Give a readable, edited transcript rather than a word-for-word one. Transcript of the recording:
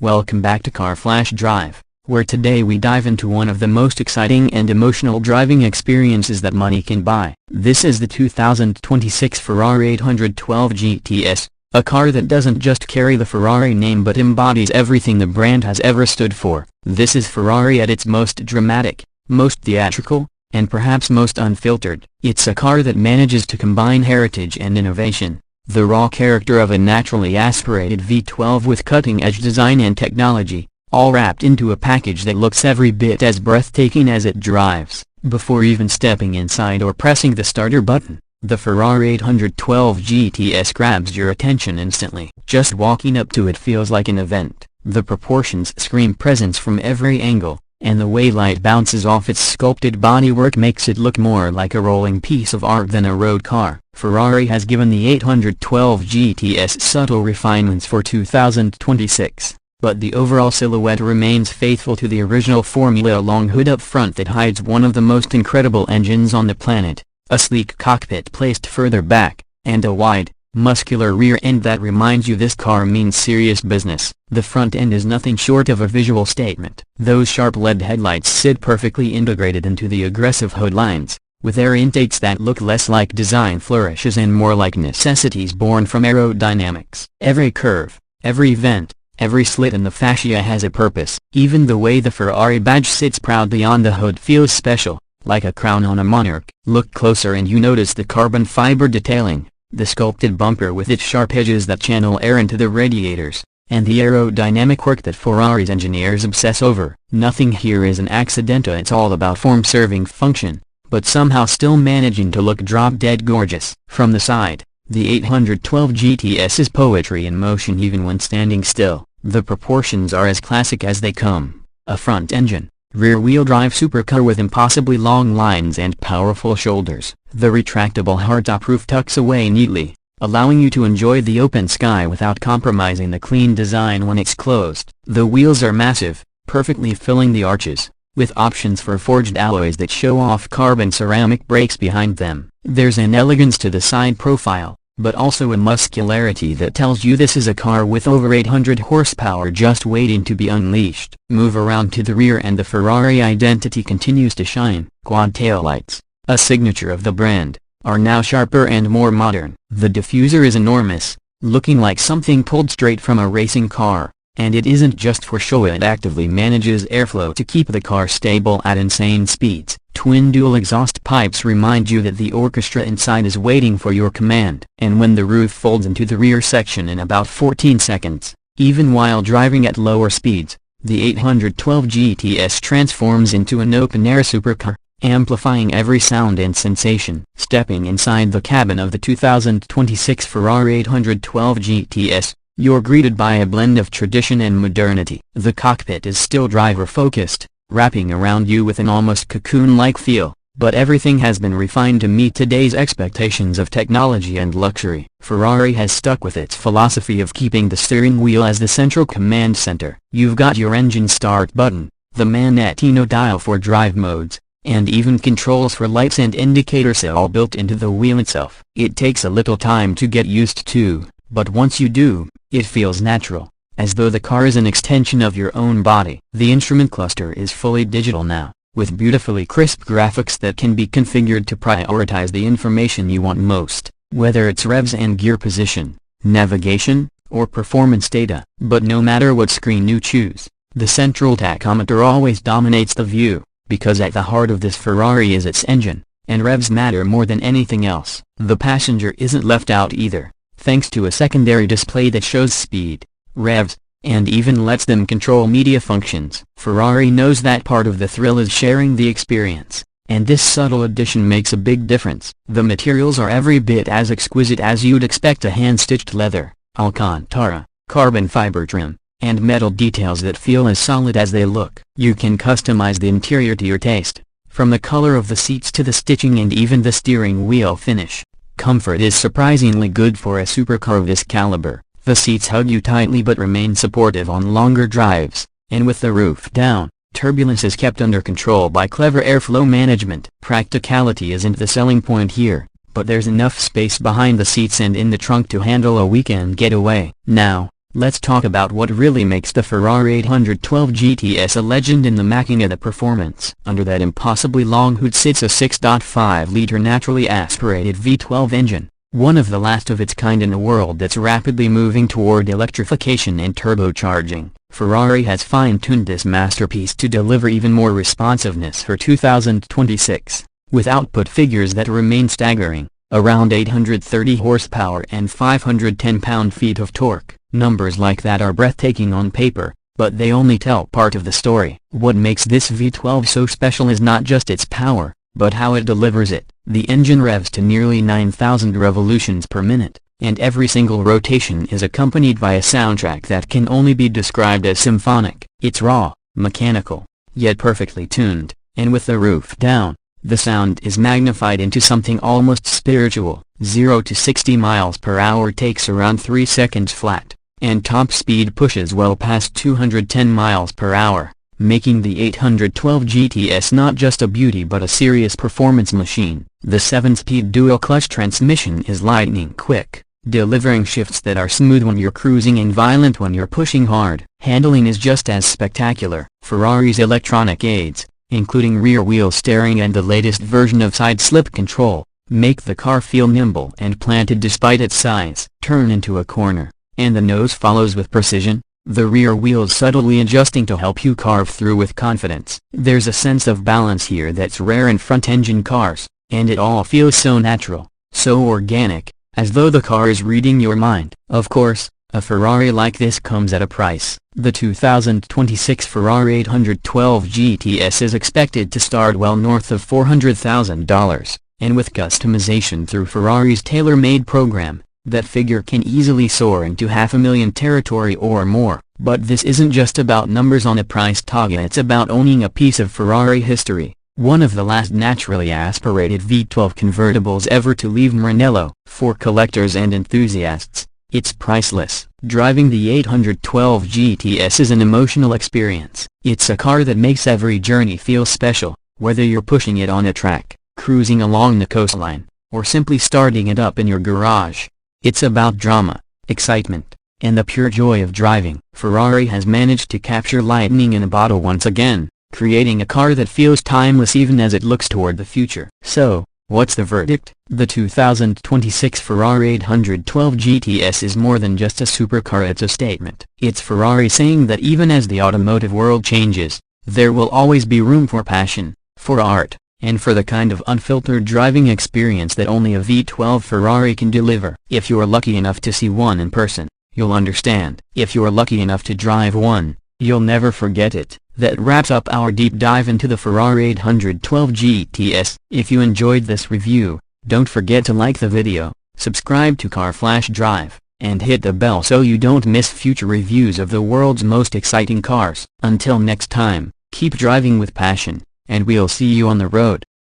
Welcome back to Car Flash Drive, where today we dive into one of the most exciting and emotional driving experiences that money can buy. This is the 2026 Ferrari 812 GTS, a car that doesn't just carry the Ferrari name but embodies everything the brand has ever stood for. This is Ferrari at its most dramatic, most theatrical, and perhaps most unfiltered. It's a car that manages to combine heritage and innovation. The raw character of a naturally aspirated V12 with cutting-edge design and technology, all wrapped into a package that looks every bit as breathtaking as it drives. Before even stepping inside or pressing the starter button, the Ferrari 812 GTS grabs your attention instantly. Just walking up to it feels like an event. The proportions scream presence from every angle, and the way light bounces off its sculpted bodywork makes it look more like a rolling piece of art than a road car. Ferrari has given the 812 GTS subtle refinements for 2026, but the overall silhouette remains faithful to the original formula. A long hood up front that hides one of the most incredible engines on the planet, a sleek cockpit placed further back, and a wide, muscular rear end that reminds you this car means serious business. The front end is nothing short of a visual statement. Those sharp LED headlights sit perfectly integrated into the aggressive hood lines, with air intakes that look less like design flourishes and more like necessities born from aerodynamics. Every curve, every vent, every slit in the fascia has a purpose. Even the way the Ferrari badge sits proudly on the hood feels special, like a crown on a monarch. Look closer and you notice the carbon fiber detailing, the sculpted bumper with its sharp edges that channel air into the radiators, and the aerodynamic work that Ferrari's engineers obsess over. Nothing here is an accident. It's all about form serving function, but somehow still managing to look drop-dead gorgeous. From the side, the 812 GTS is poetry in motion even when standing still. The proportions are as classic as they come. A front engine, rear-wheel drive supercar with impossibly long lines and powerful shoulders. The retractable hardtop roof tucks away neatly, allowing you to enjoy the open sky without compromising the clean design when it's closed. The wheels are massive, perfectly filling the arches, with options for forged alloys that show off carbon ceramic brakes behind them. There's an elegance to the side profile, but also a muscularity that tells you this is a car with over 800 horsepower just waiting to be unleashed. Move around to the rear and the Ferrari identity continues to shine. Quad taillights, a signature of the brand, are now sharper and more modern. The diffuser is enormous, looking like something pulled straight from a racing car, and it isn't just for show. It actively manages airflow to keep the car stable at insane speeds. Twin dual exhaust pipes remind you that the orchestra inside is waiting for your command. And when the roof folds into the rear section in about 14 seconds, even while driving at lower speeds, the 812 GTS transforms into an open-air supercar, amplifying every sound and sensation. Stepping inside the cabin of the 2026 Ferrari 812 GTS, you're greeted by a blend of tradition and modernity. The cockpit is still driver-focused, wrapping around you with an almost cocoon-like feel, but everything has been refined to meet today's expectations of technology and luxury. Ferrari has stuck with its philosophy of keeping the steering wheel as the central command center. You've got your engine start button, the Manettino dial for drive modes, and even controls for lights and indicators all built into the wheel itself. It takes a little time to get used to, but once you do, it feels natural, as though the car is an extension of your own body. The instrument cluster is fully digital now, with beautifully crisp graphics that can be configured to prioritize the information you want most, whether it's revs and gear position, navigation, or performance data. But no matter what screen you choose, the central tachometer always dominates the view, because at the heart of this Ferrari is its engine, and revs matter more than anything else. The passenger isn't left out either, thanks to a secondary display that shows speed, revs, and even lets them control media functions. Ferrari knows that part of the thrill is sharing the experience, and this subtle addition makes a big difference. The materials are every bit as exquisite as you'd expect: a hand-stitched leather, Alcantara, carbon fiber trim, and metal details that feel as solid as they look. You can customize the interior to your taste, from the color of the seats to the stitching and even the steering wheel finish. Comfort is surprisingly good for a supercar of this caliber. The seats hug you tightly but remain supportive on longer drives, and with the roof down, turbulence is kept under control by clever airflow management. Practicality isn't the selling point here, but there's enough space behind the seats and in the trunk to handle a weekend getaway. Now, let's talk about what really makes the Ferrari 812 GTS a legend in the making of the performance. Under that impossibly long hood sits a 6.5-liter naturally aspirated V12 engine, one of the last of its kind in a world that's rapidly moving toward electrification and turbocharging. Ferrari has fine-tuned this masterpiece to deliver even more responsiveness for 2026, with output figures that remain staggering, around 830 horsepower and 510 pound-feet of torque. Numbers like that are breathtaking on paper, but they only tell part of the story. What makes this V12 so special is not just its power, but how it delivers it. The engine revs to nearly 9,000 revolutions per minute, and every single rotation is accompanied by a soundtrack that can only be described as symphonic. It's raw, mechanical, yet perfectly tuned, and with the roof down, the sound is magnified into something almost spiritual. 0 to 60 miles per hour takes around 3 seconds flat, and top speed pushes well past 210 miles per hour, making the 812 GTS not just a beauty but a serious performance machine. The 7-speed dual-clutch transmission is lightning quick, delivering shifts that are smooth when you're cruising and violent when you're pushing hard. Handling is just as spectacular. Ferrari's electronic aids, including rear-wheel steering and the latest version of side-slip control, make the car feel nimble and planted despite its size. Turn into a corner, and the nose follows with precision, the rear wheels subtly adjusting to help you carve through with confidence. There's a sense of balance here that's rare in front-engine cars, and it all feels so natural, so organic, as though the car is reading your mind. Of course, a Ferrari like this comes at a price. The 2026 Ferrari 812 GTS is expected to start well north of $400,000, and with customization through Ferrari's tailor-made program, that figure can easily soar into $500,000 territory or more. But this isn't just about numbers on a price tag, it's about owning a piece of Ferrari history, one of the last naturally aspirated V12 convertibles ever to leave Maranello. For collectors and enthusiasts, it's priceless. Driving the 812 GTS is an emotional experience. It's a car that makes every journey feel special, whether you're pushing it on a track, cruising along the coastline, or simply starting it up in your garage. It's about drama, excitement, and the pure joy of driving. Ferrari has managed to capture lightning in a bottle once again, creating a car that feels timeless even as it looks toward the future. So, what's the verdict? The 2026 Ferrari 812 GTS is more than just a supercar, it's a statement. It's Ferrari saying that even as the automotive world changes, there will always be room for passion, for art, and for the kind of unfiltered driving experience that only a V12 Ferrari can deliver. If you're lucky enough to see one in person, you'll understand. If you're lucky enough to drive one, you'll never forget it. That wraps up our deep dive into the Ferrari 812 GTS. If you enjoyed this review, don't forget to like the video, subscribe to Car Flash Drive, and hit the bell so you don't miss future reviews of the world's most exciting cars. Until next time, keep driving with passion, and we'll see you on the road.